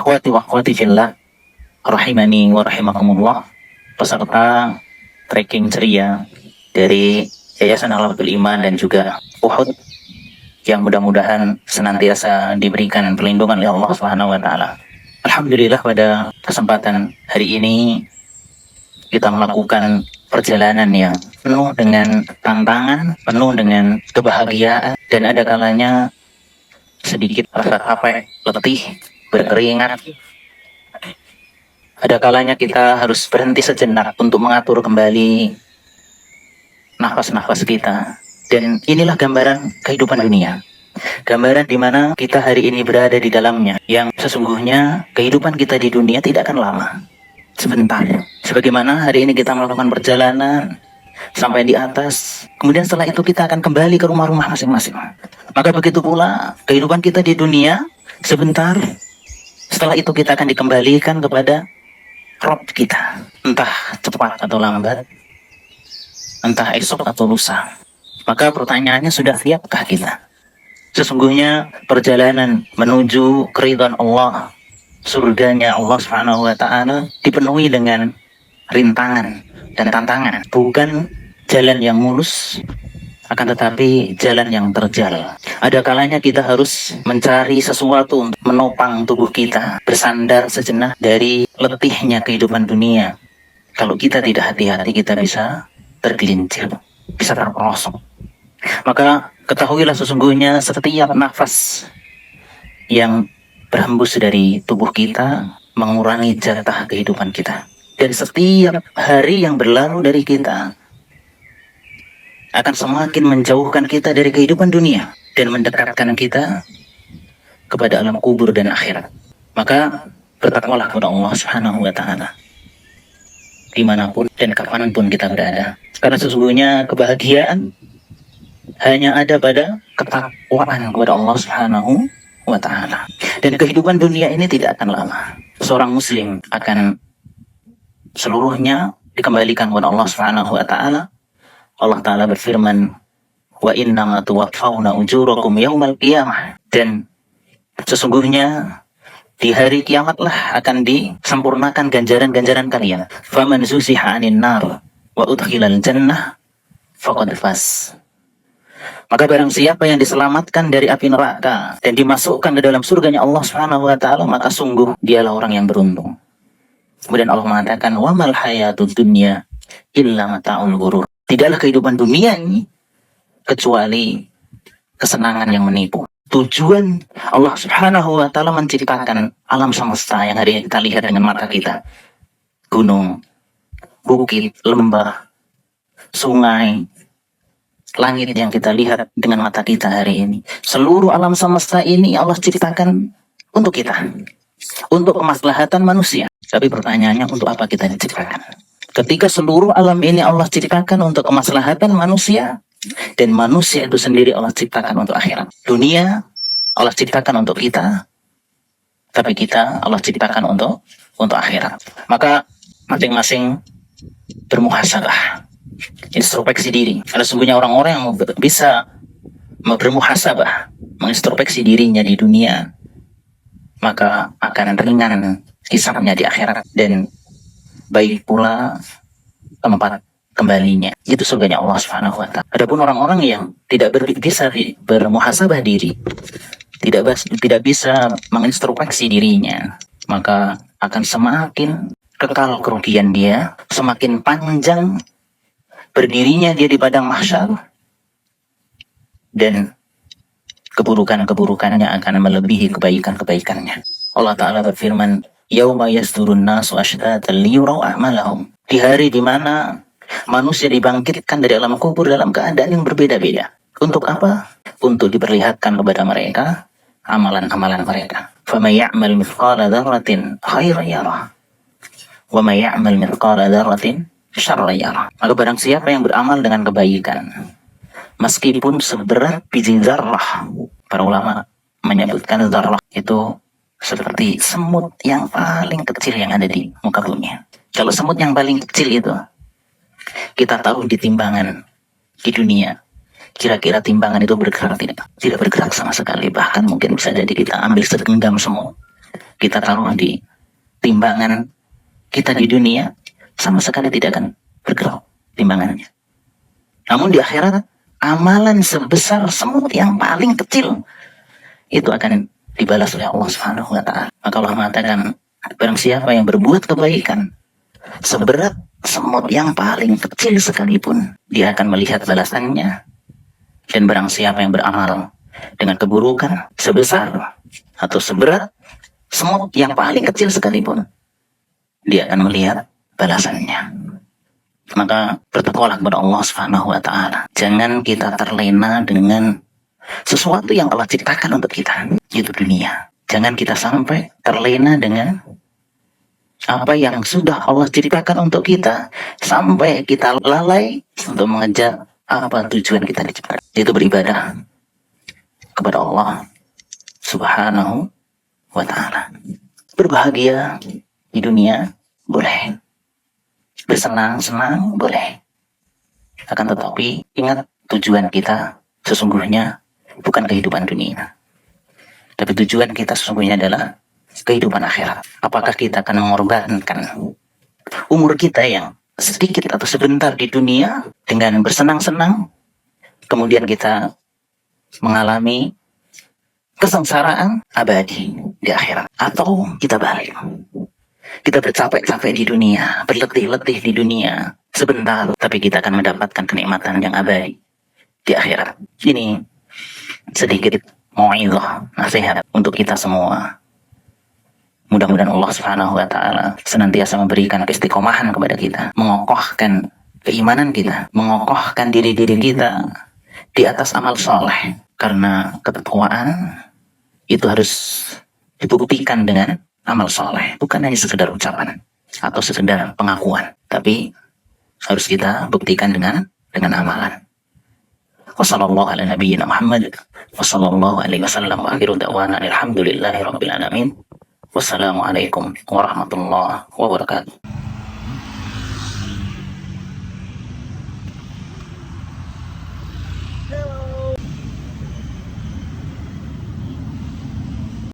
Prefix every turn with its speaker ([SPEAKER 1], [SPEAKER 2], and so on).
[SPEAKER 1] Ikhwati wa akhwati fillah, rahimani wa rahimakumullah, peserta trekking ceria dari Yayasan Al-Habibul Iman dan juga Uhud yang mudah-mudahan senantiasa diberikan perlindungan oleh Allah Subhanahu wa taala. Alhamdulillah, pada kesempatan hari ini kita melakukan perjalanan yang penuh dengan tantangan, penuh dengan kebahagiaan, dan ada kalanya sedikit rasa capek, letih, berkeringat. Ada kalanya kita harus berhenti sejenak untuk mengatur kembali nafas-nafas kita. Dan inilah gambaran kehidupan dunia. Gambaran di mana kita hari ini berada di dalamnya. Yang sesungguhnya kehidupan kita di dunia tidak akan lama. Sebentar. Sebagaimana hari ini kita melakukan perjalanan sampai di atas. Kemudian setelah itu kita akan kembali ke rumah-rumah masing-masing. Maka begitu pula kehidupan kita di dunia sebentar. Setelah itu kita akan dikembalikan kepada Rob kita. Entah cepat atau lambat. Entah esok atau lusa. Maka pertanyaannya, sudah siapkah kita? Sesungguhnya perjalanan menuju keridhaan Allah, surganya Allah Subhanahu wa taala, dipenuhi dengan rintangan dan tantangan. Bukan jalan yang mulus, akan tetapi jalan yang terjal. Ada kalanya kita harus mencari sesuatu untuk menopang tubuh kita, bersandar sejenak dari letihnya kehidupan dunia. Kalau kita tidak hati-hati, kita bisa tergelincir, bisa terperosok. Maka ketahuilah sesungguhnya setiap nafas yang berhembus dari tubuh kita mengurangi jatah kehidupan kita. Dan setiap hari yang berlalu dari kita akan semakin menjauhkan kita dari kehidupan dunia dan mendekatkan kita kepada alam kubur dan akhirat. Maka bertakwalah kepada Allah Subhanahu wa taala dimanapun dan kapanpun kita berada. Karena sesungguhnya kebahagiaan hanya ada pada ketakwaan kepada Allah Subhanahu wa taala. Dan kehidupan dunia ini tidak akan lama. Seorang muslim akan seluruhnya dikembalikan kepada Allah Subhanahu wa taala. Allah taala berfirman, wa innama tuwaffawna ujurakum yaumal qiyamah. Dan sesungguhnya di hari kiamatlah akan disempurnakan ganjaran-ganjaran kalian. Faman zuziha 'anil nar wa udkhilal jannah faqad faz. Maka barang siapa yang diselamatkan dari api neraka dan dimasukkan ke dalam surganya Allah Subhanahu wa taala, maka sungguh dialah orang yang beruntung. Kemudian Allah mengatakan, wa mal hayatud dunya illa mata'ul ghurur. Tidaklah kehidupan dunia ini kecuali kesenangan yang menipu. Tujuan Allah Subhanahu wa taala menciptakan alam semesta yang hari ini kita lihat dengan mata kita. Gunung, bukit, lembah, sungai, langit yang kita lihat dengan mata kita hari ini. Seluruh alam semesta ini Allah ciptakan untuk kita, untuk kemaslahatan manusia. Tapi pertanyaannya, untuk apa kita diciptakan? Ketika seluruh alam ini Allah ciptakan untuk kemaslahatan manusia, dan manusia itu sendiri Allah ciptakan untuk akhirat. Dunia Allah ciptakan untuk kita, tapi kita Allah ciptakan untuk akhirat. Maka masing-masing bermuhasabah, introspeksi diri. Karena sesungguhnya orang-orang yang bisa bermuhasabah, mengintrospeksi dirinya di dunia, maka akan ringan kisahnya di akhirat, dan baik pula tempat kembalinya, itu surganya Allah Subhanahu wa taala. Adapun orang-orang yang tidak bisa bermuhasabah diri, tidak bisa mengintrospeksi dirinya, maka akan semakin kekal kerugian dia, semakin panjang berdirinya dia di padang mahsyar, dan keburukan-keburukannya akan melebihi kebaikan-kebaikannya. Allah Ta'ala berfirman, yauma yasdurun nasu ashtatan liyurau a'malahum. Di hari di mana manusia dibangkitkan dari alam kubur dalam keadaan yang berbeda-beda. Untuk apa? Untuk diperlihatkan kepada mereka amalan-amalan mereka. فَمَنْ يَعْمَلْ مِثْقَالَ ذَرَّةٍ خَيْرًا يَرَهُ وَمَنْ يَعْمَلْ مِثْقَالَ ذَرَّةٍ شَرًّا يَرَهُ. Maka barang siapa yang beramal dengan kebaikan, meskipun seberat biji zarrah, para ulama menyebutkan zarrah itu seperti semut yang paling kecil yang ada di muka bumi. Kalau semut yang paling kecil itu kita taruh di timbangan di dunia, kira-kira timbangan itu bergerak tidak? Tidak bergerak sama sekali. Bahkan mungkin bisa jadi kita ambil segenggam semut, kita taruh di timbangan kita di dunia, sama sekali tidak akan bergerak timbangannya. Namun di akhirat, amalan sebesar semut yang paling kecil itu akan dibalas oleh Allah Subhanahu wa taala. Maka Allah mengatakan, barang siapa yang berbuat kebaikan seberat semut yang paling kecil sekalipun, dia akan melihat balasannya. Dan barang siapa yang beramal dengan keburukan sebesar atau seberat semut yang paling kecil sekalipun, dia akan melihat balasannya. Maka bertakwalah kepada Allah Subhanahu wa taala. Jangan kita terlena dengan sesuatu yang Allah ciptakan untuk kita, itu dunia. Jangan kita sampai terlena dengan apa yang sudah Allah ciptakan untuk kita, sampai kita lalai untuk mengejar apa tujuan kita diciptakan, yaitu beribadah kepada Allah Subhanahu wa ta'ala. Berbahagia di dunia boleh, bersenang-senang boleh, akan tetapi ingat, tujuan kita sesungguhnya bukan kehidupan dunia, tapi tujuan kita sesungguhnya adalah kehidupan akhirat. Apakah kita akan mengorbankan umur kita yang sedikit atau sebentar di dunia dengan bersenang-senang, kemudian kita mengalami kesengsaraan abadi di akhirat? Atau kita balik, kita bercapek-capek di dunia, berletih-letih di dunia sebentar, tapi kita akan mendapatkan kenikmatan yang abadi di akhirat. Ini sedikit mau'izah, nasihat untuk kita semua. Mudah-mudahan Allah Subhanahu wa taala senantiasa memberikan keistiqomahan kepada kita, mengokohkan keimanan kita, mengokohkan diri-diri kita di atas amal soleh. Karena ketakwaan itu harus dibuktikan dengan amal soleh, bukan hanya sekedar ucapan atau sekedar pengakuan, tapi harus kita buktikan dengan amalan. Wassallallahu ala nabiyyina Muhammad wassallallahu alaihi wasallam wa akhiru da'wana alhamdulillahi rabbil alamin. Wassalamualaikum warahmatullahi wabarakatuh.